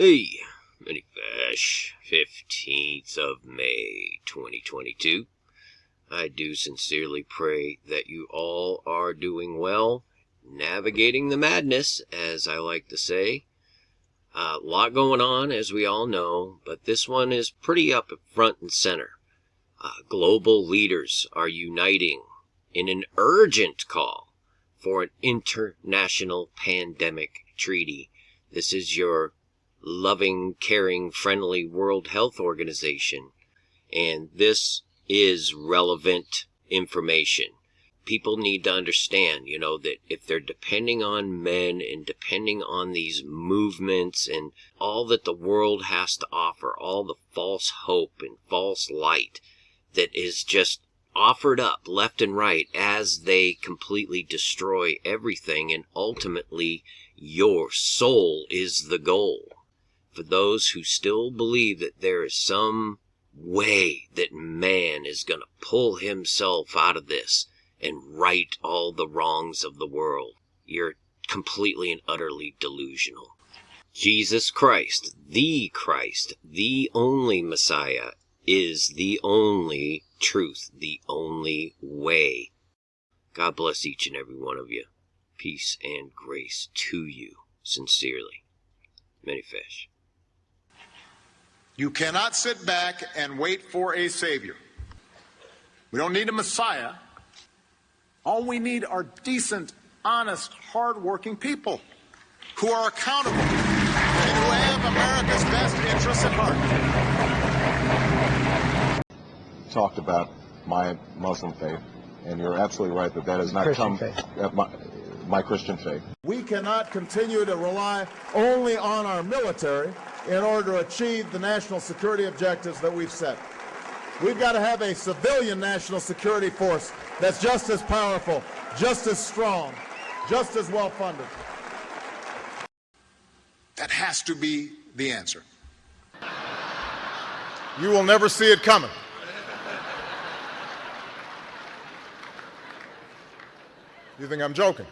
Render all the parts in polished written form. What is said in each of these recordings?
Hey, Minifish, 15th of May, 2022. I do sincerely pray that you all are doing well, navigating the madness, as I like to say. A lot going on, as we all know, but this one is pretty up front and center. Global leaders are uniting in an urgent call for an international pandemic treaty. This is your loving, caring, friendly World Health Organization, and this is relevant information. People need to understand, that if they're depending on men and depending on these movements and all that the world has to offer, all the false hope and false light that is just offered up left and right as they completely destroy everything, and ultimately your soul is the goal. For those who still believe that there is some way that man is going to pull himself out of this and right all the wrongs of the world, you're completely and utterly delusional. Jesus Christ, the only Messiah, is the only truth, the only way. God bless each and every one of you. Peace and grace to you, sincerely. Many fish. You cannot sit back and wait for a savior. We don't need a Messiah. All we need are decent, honest, hard-working people who are accountable and who have America's best interests at heart. Talked about my Muslim faith, and you're absolutely right that has not Christian come faith. My Christian faith. We cannot continue to rely only on our military in order to achieve the national security objectives that we've set. We've got to have a civilian national security force that's just as powerful, just as strong, just as well funded. That has to be the answer. You will never see it coming. You think I'm joking?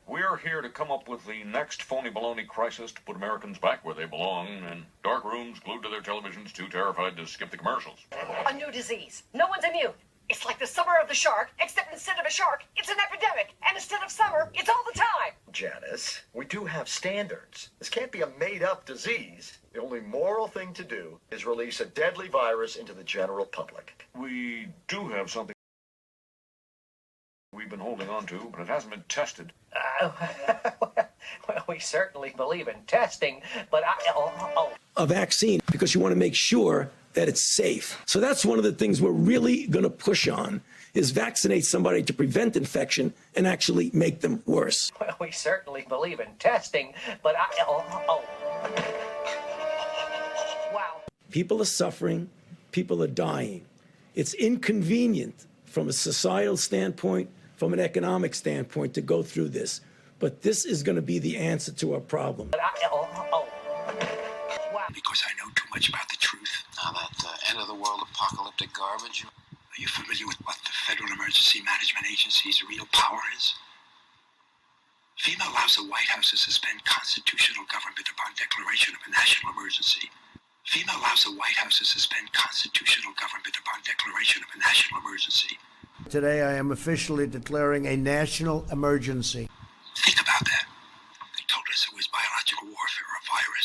We're here to come up with the next phony baloney crisis to put Americans back where they belong, in dark rooms glued to their televisions, too terrified to skip the commercials. A new disease. No one's immune. It's like the summer of the shark, except instead of a shark, it's an epidemic. And instead of summer, it's all the time. Janice, we do have standards. This can't be a made-up disease. The only moral thing to do is release a deadly virus into the general public. We do have something we've been holding on to, but it hasn't been tested. Well, we certainly believe in testing, but A vaccine, because you want to make sure that it's safe. So that's one of the things we're really going to push on, is vaccinate somebody to prevent infection and actually make them worse. Well, we certainly believe in testing, but wow. People are suffering. People are dying. It's inconvenient from a societal standpoint, from an economic standpoint, to go through this. But this is going to be the answer to our problem. Wow. Because I know too much about the truth. Now that end of the world apocalyptic garbage. Are you familiar with what the Federal Emergency Management Agency's real power is? FEMA allows the White House to suspend constitutional government upon declaration of a national emergency. FEMA allows the White House to suspend constitutional government upon declaration of a national emergency. Today I am officially declaring a national emergency. Think about that. They told us it was biological warfare or a virus.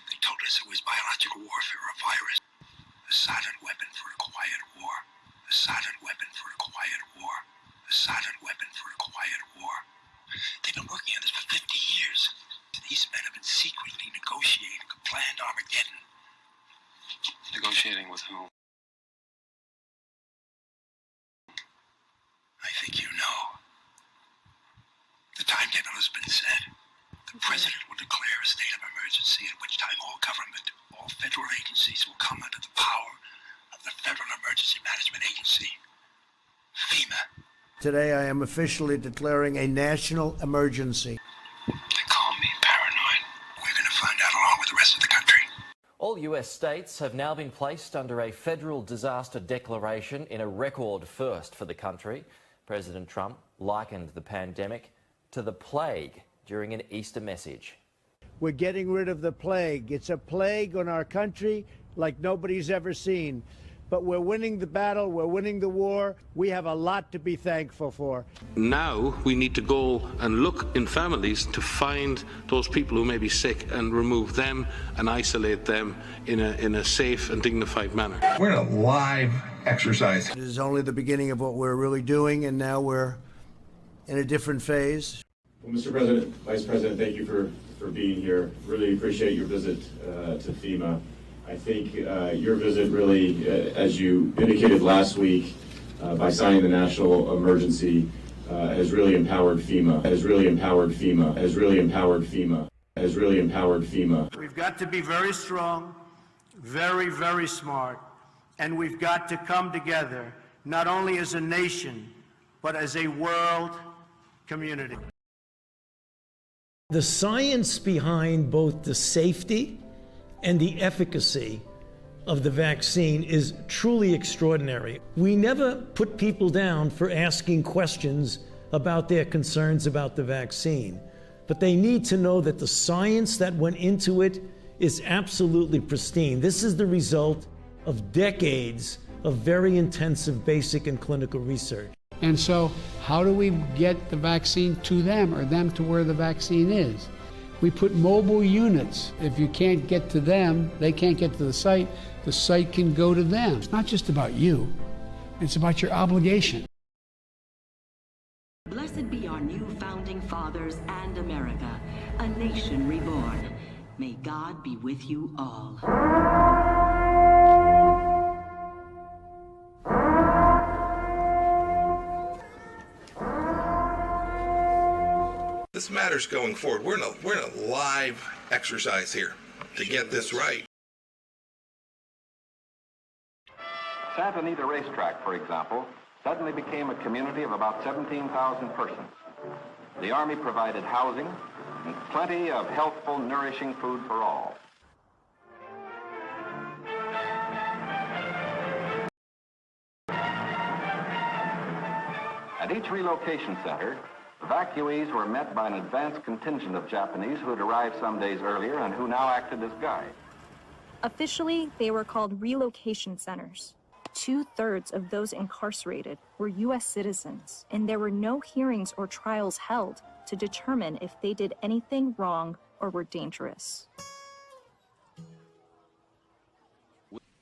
They told us it was biological warfare or a virus. A silent weapon for a quiet war. A silent weapon for a quiet war. A silent weapon for a quiet war. They've been working on this for 50 years. These men have been secretly negotiating a planned Armageddon. Negotiating with whom? I think you know. Today, I am officially declaring a national emergency. They call me paranoid. We're going to find out along with the rest of the country. All US states have now been placed under a federal disaster declaration in a record first for the country. President Trump likened the pandemic to the plague during an Easter message. We're getting rid of the plague. It's a plague on our country like nobody's ever seen. But we're winning the battle, we're winning the war. We have a lot to be thankful for. Now we need to go and look in families to find those people who may be sick and remove them and isolate them in a safe and dignified manner. We're in a live exercise. It is only the beginning of what we're really doing, and now we're in a different phase. Well, Mr. President, Vice President, thank you for being here. Really appreciate your visit to FEMA. I think your visit really, as you indicated last week, by signing the national emergency, has really empowered FEMA, has really empowered FEMA, has really empowered FEMA, has really empowered FEMA. We've got to be very strong, very, very smart, and we've got to come together, not only as a nation, but as a world community. The science behind both the safety and the efficacy of the vaccine is truly extraordinary. We never put people down for asking questions about their concerns about the vaccine, but they need to know that the science that went into it is absolutely pristine. This is the result of decades of very intensive basic and clinical research. And so how do we get the vaccine to them or them to where the vaccine is? We put mobile units. If you can't get to them, they can't get to the site can go to them. It's not just about you, it's about your obligation. Blessed be our new founding fathers and America, a nation reborn. May God be with you all. This matters going forward. We're in a live exercise here to get this right. Santa Anita Racetrack, for example, suddenly became a community of about 17,000 persons. The Army provided housing and plenty of healthful, nourishing food for all. At each relocation center, evacuees were met by an advanced contingent of Japanese who had arrived some days earlier and who now acted as guides. Officially, they were called relocation centers. 2/3 of those incarcerated were U.S. citizens, and there were no hearings or trials held to determine if they did anything wrong or were dangerous.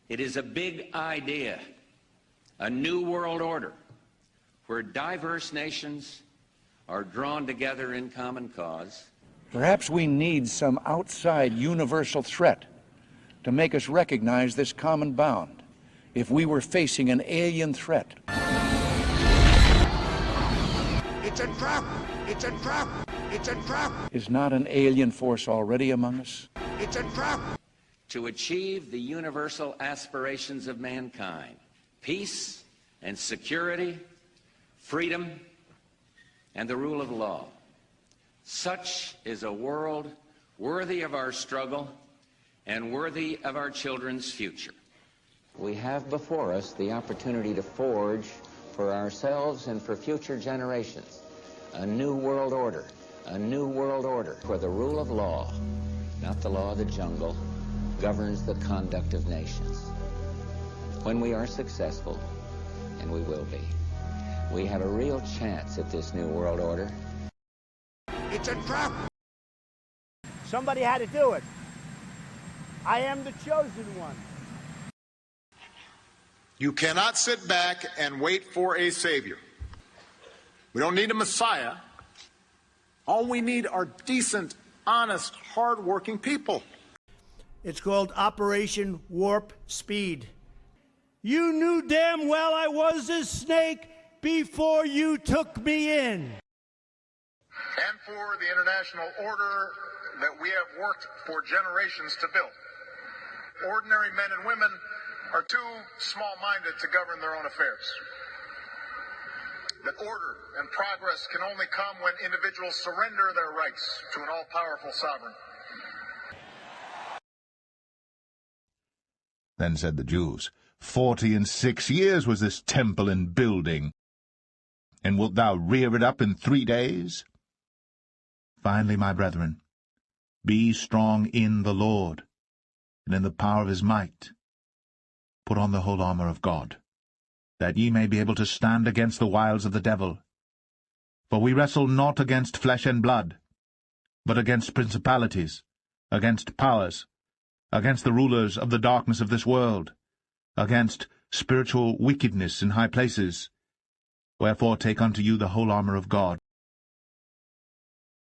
It is a big idea, a new world order, where diverse nations are drawn together in common cause. Perhaps we need some outside universal threat to make us recognize this common bound if we were facing an alien threat. It's a trap! It's a trap! It's a trap! Is not an alien force already among us? It's a trap! To achieve the universal aspirations of mankind, peace and security, freedom, and the rule of law. Such is a world worthy of our struggle and worthy of our children's future. We have before us the opportunity to forge for ourselves and for future generations a new world order, where the rule of law, not the law of the jungle, governs the conduct of nations. When we are successful, and we will be, we have a real chance at this new world order. It's a trap! Somebody had to do it. I am the chosen one. You cannot sit back and wait for a savior. We don't need a messiah. All we need are decent, honest, hard-working people. It's called Operation Warp Speed. You knew damn well I was a snake before you took me in. And for the international order that we have worked for generations to build. Ordinary men and women are too small-minded to govern their own affairs. that order and progress can only come when individuals surrender their rights to an all-powerful sovereign. Then said the Jews, 46 years was this temple in building, and wilt thou rear it up in 3 days? Finally, my brethren, be strong in the Lord, and in the power of his might. Put on the whole armor of God, that ye may be able to stand against the wiles of the devil. For we wrestle not against flesh and blood, but against principalities, against powers, against the rulers of the darkness of this world, against spiritual wickedness in high places. Wherefore take unto you the whole armor of God,